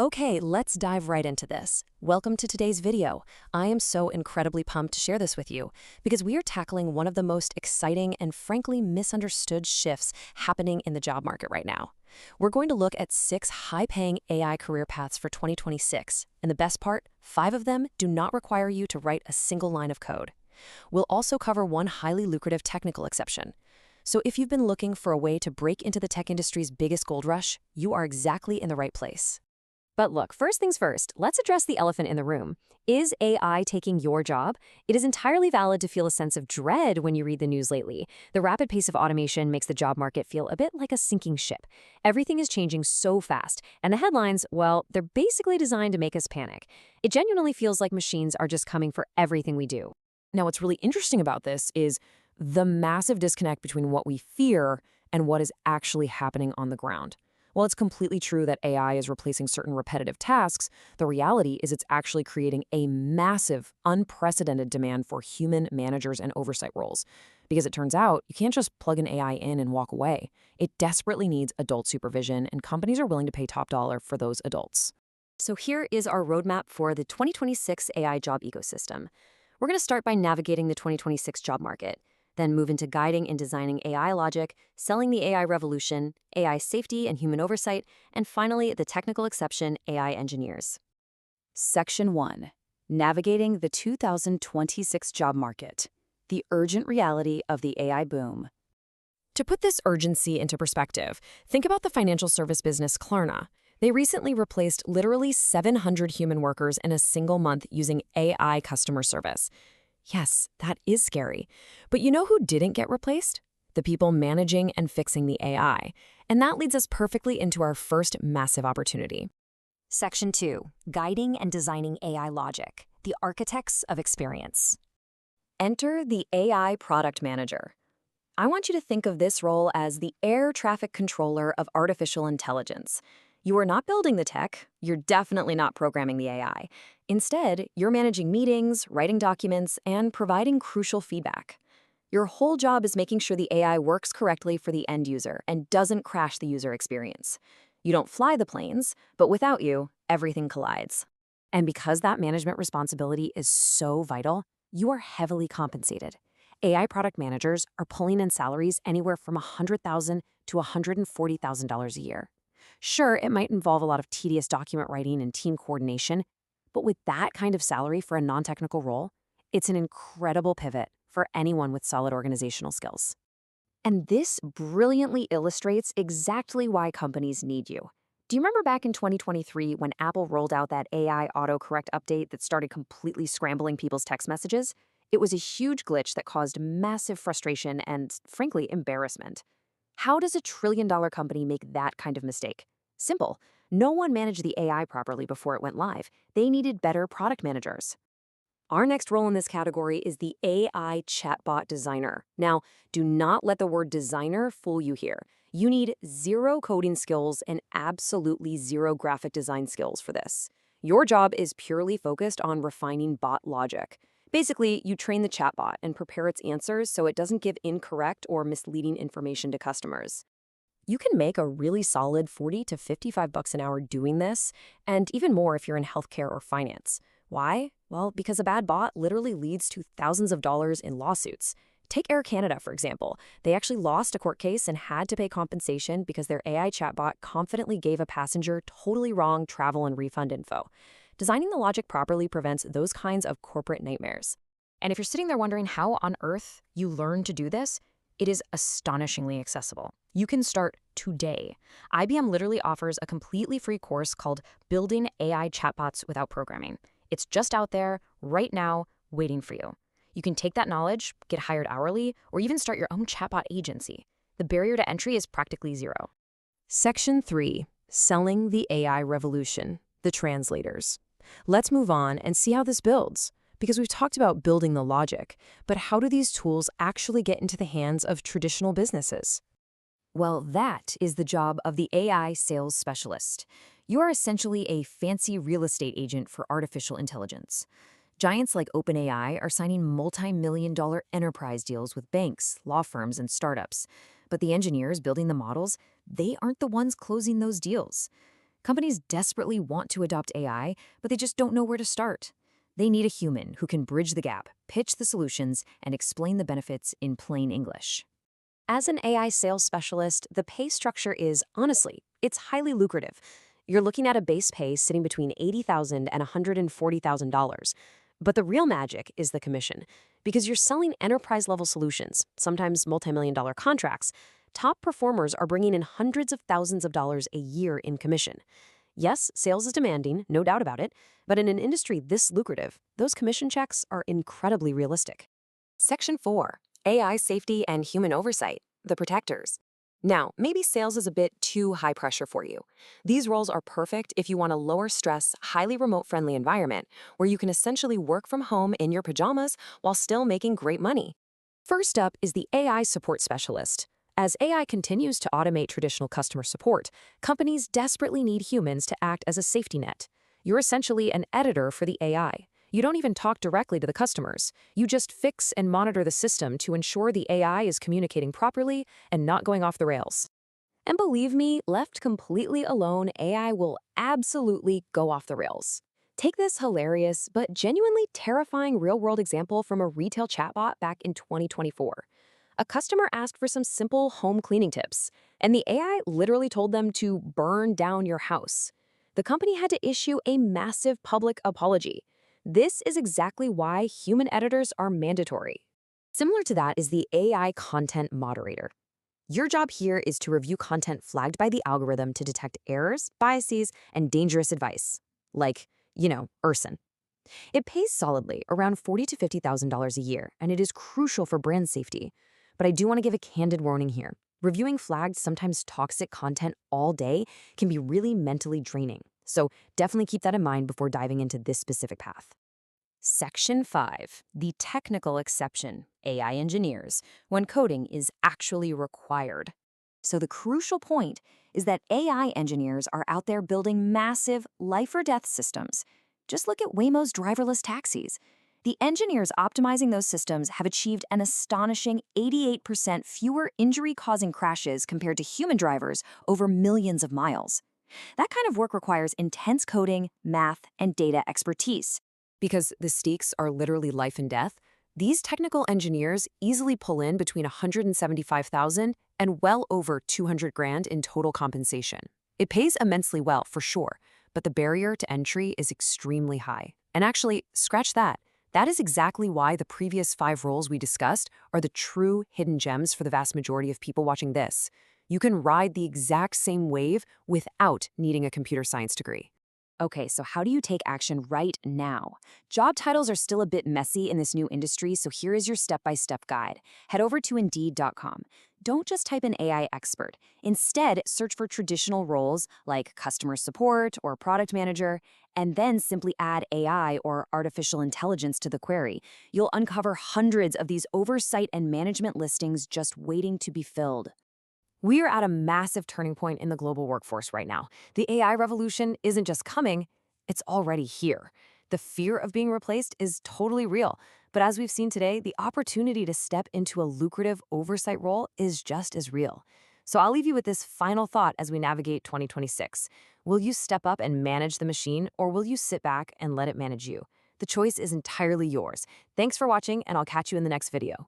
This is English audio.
Okay, let's dive right into this. Welcome to today's video. I am so incredibly pumped to share this with you because we are tackling one of the most exciting and frankly misunderstood shifts happening in the job market right now. We're going to look at 6 high-paying AI career paths for 2026, and the best part, 5 of them do not require you to write a single line of code. We'll also cover one highly lucrative technical exception. So if you've been looking for a way to break into the tech industry's biggest gold rush, you are exactly in the right place. But look, first things first, let's address the elephant in the room. Is AI taking your job? It is entirely valid to feel a sense of dread when you read the news lately. The rapid pace of automation makes the job market feel a bit like a sinking ship. Everything is changing so fast, and the headlines, well, they're basically designed to make us panic. It genuinely feels like machines are just coming for everything we do. Now, what's really interesting about this is the massive disconnect between what we fear and what is actually happening on the ground. While it's completely true that AI is replacing certain repetitive tasks, the reality is it's actually creating a massive, unprecedented demand for human managers and oversight roles. Because it turns out, you can't just plug an AI in and walk away. It desperately needs adult supervision, and companies are willing to pay top dollar for those adults. So here is our roadmap for the 2026 AI job ecosystem. We're going to start by navigating the 2026 job market, then move into guiding and designing AI logic, selling the AI revolution, AI safety and human oversight, and finally, the technical exception, AI engineers. Section 1. Navigating the 2026 job market. The urgent reality of the AI boom. To put this urgency into perspective, think about the financial service business Klarna. They recently replaced literally 700 human workers in a single month using AI customer service. Yes, that is scary. But you know who didn't get replaced? The people managing and fixing the AI. And that leads us perfectly into our first massive opportunity. Section 2. Guiding and designing AI logic. The architects of experience. Enter the AI product manager. I want you to think of this role as the air traffic controller of artificial intelligence. You are not building the tech. You're definitely not programming the AI. Instead, you're managing meetings, writing documents, and providing crucial feedback. Your whole job is making sure the AI works correctly for the end user and doesn't crash the user experience. You don't fly the planes, but without you, everything collides. And because that management responsibility is so vital, you are heavily compensated. AI product managers are pulling in salaries anywhere from $100,000 to $140,000 a year. Sure, it might involve a lot of tedious document writing and team coordination, but with that kind of salary for a non-technical role, it's an incredible pivot for anyone with solid organizational skills. And this brilliantly illustrates exactly why companies need you. Do you remember back in 2023 when Apple rolled out that AI autocorrect update that started completely scrambling people's text messages? It was a huge glitch that caused massive frustration and, frankly, embarrassment. How does a trillion-dollar company make that kind of mistake? Simple. No one managed the AI properly before it went live. They needed better product managers. Our next role in this category is the AI chatbot designer. Now, do not let the word designer fool you here. You need 0 coding skills and absolutely 0 graphic design skills for this. Your job is purely focused on refining bot logic. Basically, you train the chatbot and prepare its answers so it doesn't give incorrect or misleading information to customers. You can make a really solid $40 to $55 an hour doing this, and even more if you're in healthcare or finance. Why? Well, because a bad bot literally leads to thousands of dollars in lawsuits. Take Air Canada, for example. They actually lost a court case and had to pay compensation because their AI chatbot confidently gave a passenger totally wrong travel and refund info. Designing the logic properly prevents those kinds of corporate nightmares. And if you're sitting there wondering how on earth you learn to do this, it is astonishingly accessible. You can start today. IBM literally offers a completely free course called Building AI Chatbots Without Programming. It's just out there, right now, waiting for you. You can take that knowledge, get hired hourly, or even start your own chatbot agency. The barrier to entry is practically 0. Section 3. Selling the AI revolution. The translators. Let's move on and see how this builds. Because we've talked about building the logic, but how do these tools actually get into the hands of traditional businesses? Well, that is the job of the AI sales specialist. You are essentially a fancy real estate agent for artificial intelligence. Giants like OpenAI are signing multi-million-dollar enterprise deals with banks, law firms, and startups. But the engineers building the models, they aren't the ones closing those deals. Companies desperately want to adopt AI, but they just don't know where to start. They need a human who can bridge the gap, pitch the solutions, and explain the benefits in plain English. As an AI sales specialist, the pay structure is, honestly, it's highly lucrative. You're looking at a base pay sitting between $80,000 and $140,000. But the real magic is the commission. Because you're selling enterprise-level solutions, sometimes multi-million-dollar contracts, top performers are bringing in hundreds of thousands of dollars a year in commission. Yes, sales is demanding, no doubt about it, but in an industry this lucrative, those commission checks are incredibly realistic. Section 4. AI Safety and Human Oversight, the Protectors. Now, maybe sales is a bit too high pressure for you. These roles are perfect if you want a lower stress, highly remote-friendly environment where you can essentially work from home in your pajamas while still making great money. First up is the AI Support Specialist. As AI continues to automate traditional customer support, companies desperately need humans to act as a safety net. You're essentially an editor for the AI. You don't even talk directly to the customers. You just fix and monitor the system to ensure the AI is communicating properly and not going off the rails. And believe me, left completely alone, AI will absolutely go off the rails. Take this hilarious but genuinely terrifying real-world example from a retail chatbot back in 2024. A customer asked for some simple home cleaning tips, and the AI literally told them to burn down your house. The company had to issue a massive public apology. This is exactly why human editors are mandatory. Similar to that is the AI content moderator. Your job here is to review content flagged by the algorithm to detect errors, biases, and dangerous advice. Like, Urson. It pays solidly, around $40,000 to $50,000 a year, and it is crucial for brand safety. But I do want to give a candid warning here. Reviewing flagged, sometimes toxic content all day can be really mentally draining. So definitely keep that in mind before diving into this specific path. Section 5. The technical exception, AI engineers, when coding is actually required. So the crucial point is that AI engineers are out there building massive life-or-death systems. Just look at Waymo's driverless taxis. The engineers optimizing those systems have achieved an astonishing 88% fewer injury-causing crashes compared to human drivers over millions of miles. That kind of work requires intense coding, math, and data expertise. Because the stakes are literally life and death, these technical engineers easily pull in between $175,000 and well over $200,000 in total compensation. It pays immensely well, for sure, but the barrier to entry is extremely high. And actually, scratch that. That is exactly why the previous 5 roles we discussed are the true hidden gems for the vast majority of people watching this. You can ride the exact same wave without needing a computer science degree. Okay, so how do you take action right now? Job titles are still a bit messy in this new industry, so here is your step-by-step guide. Head over to Indeed.com. Don't just type in AI expert. Instead, search for traditional roles like customer support or product manager, and then simply add AI or artificial intelligence to the query. You'll uncover hundreds of these oversight and management listings just waiting to be filled. We are at a massive turning point in the global workforce right now. The AI revolution isn't just coming, it's already here. The fear of being replaced is totally real. But as we've seen today, the opportunity to step into a lucrative oversight role is just as real. So I'll leave you with this final thought as we navigate 2026. Will you step up and manage the machine, or will you sit back and let it manage you? The choice is entirely yours. Thanks for watching, and I'll catch you in the next video.